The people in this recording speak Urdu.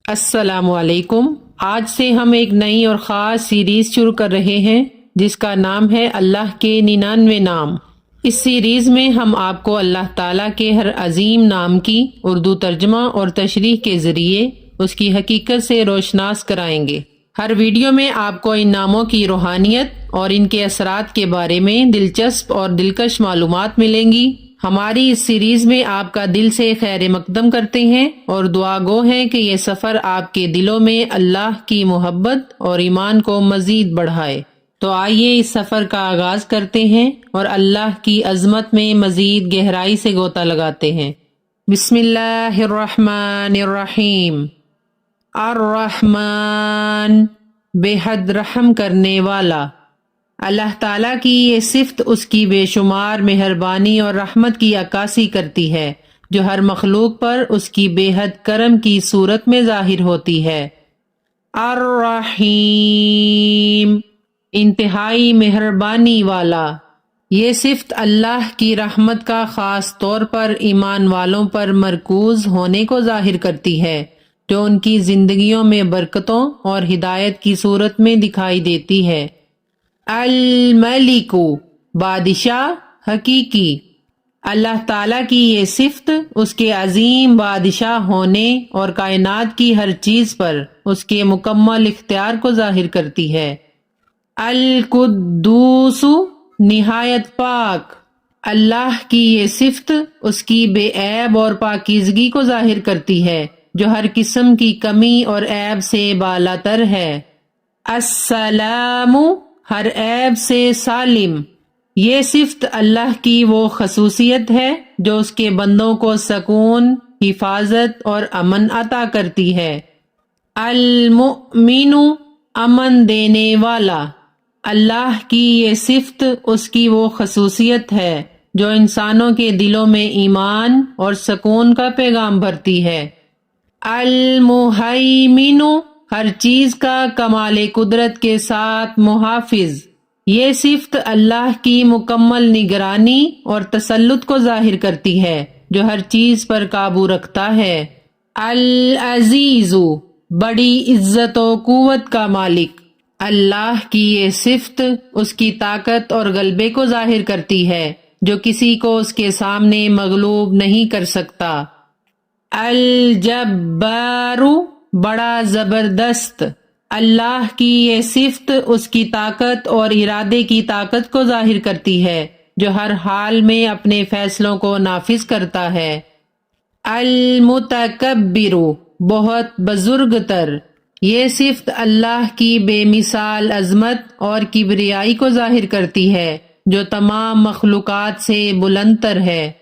السلام علیکم۔ آج سے ہم ایک نئی اور خاص سیریز شروع کر رہے ہیں جس کا نام ہے اللہ کے 99 نام۔ اس سیریز میں ہم آپ کو اللہ تعالیٰ کے ہر عظیم نام کی اردو ترجمہ اور تشریح کے ذریعے اس کی حقیقت سے روشناس کرائیں گے۔ ہر ویڈیو میں آپ کو ان ناموں کی روحانیت اور ان کے اثرات کے بارے میں دلچسپ اور دلکش معلومات ملیں گی۔ ہماری اس سیریز میں آپ کا دل سے خیر مقدم کرتے ہیں اور دعا گو ہیں کہ یہ سفر آپ کے دلوں میں اللہ کی محبت اور ایمان کو مزید بڑھائے۔ تو آئیے اس سفر کا آغاز کرتے ہیں اور اللہ کی عظمت میں مزید گہرائی سے غوطہ لگاتے ہیں۔ بسم اللہ الرحمن الرحیم۔ الرحمن، بے حد رحم کرنے والا۔ اللہ تعالیٰ کی یہ صفت اس کی بے شمار مہربانی اور رحمت کی عکاسی کرتی ہے جو ہر مخلوق پر اس کی بے حد کرم کی صورت میں ظاہر ہوتی ہے۔ الرحیم، انتہائی مہربانی والا۔ یہ صفت اللہ کی رحمت کا خاص طور پر ایمان والوں پر مرکوز ہونے کو ظاہر کرتی ہے جو ان کی زندگیوں میں برکتوں اور ہدایت کی صورت میں دکھائی دیتی ہے۔ الملک، بادشاہ حقیقی۔ اللہ تعالیٰ کی یہ صفت اس کے عظیم بادشاہ ہونے اور کائنات کی ہر چیز پر اس کے مکمل اختیار کو ظاہر کرتی ہے۔ القدوس، نہایت پاک۔ اللہ کی یہ صفت اس کی بے عیب اور پاکیزگی کو ظاہر کرتی ہے جو ہر قسم کی کمی اور عیب سے بالاتر ہے۔ السلام، ہر عیب سے سالم۔ یہ صفت اللہ کی وہ خصوصیت ہے جو اس کے بندوں کو سکون، حفاظت اور امن عطا کرتی ہے۔ المؤمن، امن دینے والا۔ اللہ کی یہ صفت اس کی وہ خصوصیت ہے جو انسانوں کے دلوں میں ایمان اور سکون کا پیغام بھرتی ہے۔ المہیمن، ہر چیز کا کمال قدرت کے ساتھ محافظ۔ یہ صفت اللہ کی مکمل نگرانی اور تسلط کو ظاہر کرتی ہے جو ہر چیز پر قابو رکھتا ہے۔ العزیز، بڑی عزت و قوت کا مالک۔ اللہ کی یہ صفت اس کی طاقت اور غلبے کو ظاہر کرتی ہے جو کسی کو اس کے سامنے مغلوب نہیں کر سکتا۔ الجبار، بڑا زبردست۔ اللہ کی یہ صفت اس کی طاقت اور ارادے کی طاقت کو ظاہر کرتی ہے جو ہر حال میں اپنے فیصلوں کو نافذ کرتا ہے۔ المتکبر، بہت بزرگ تر۔ یہ صفت اللہ کی بے مثال عظمت اور کبریائی کو ظاہر کرتی ہے جو تمام مخلوقات سے بلند تر ہے۔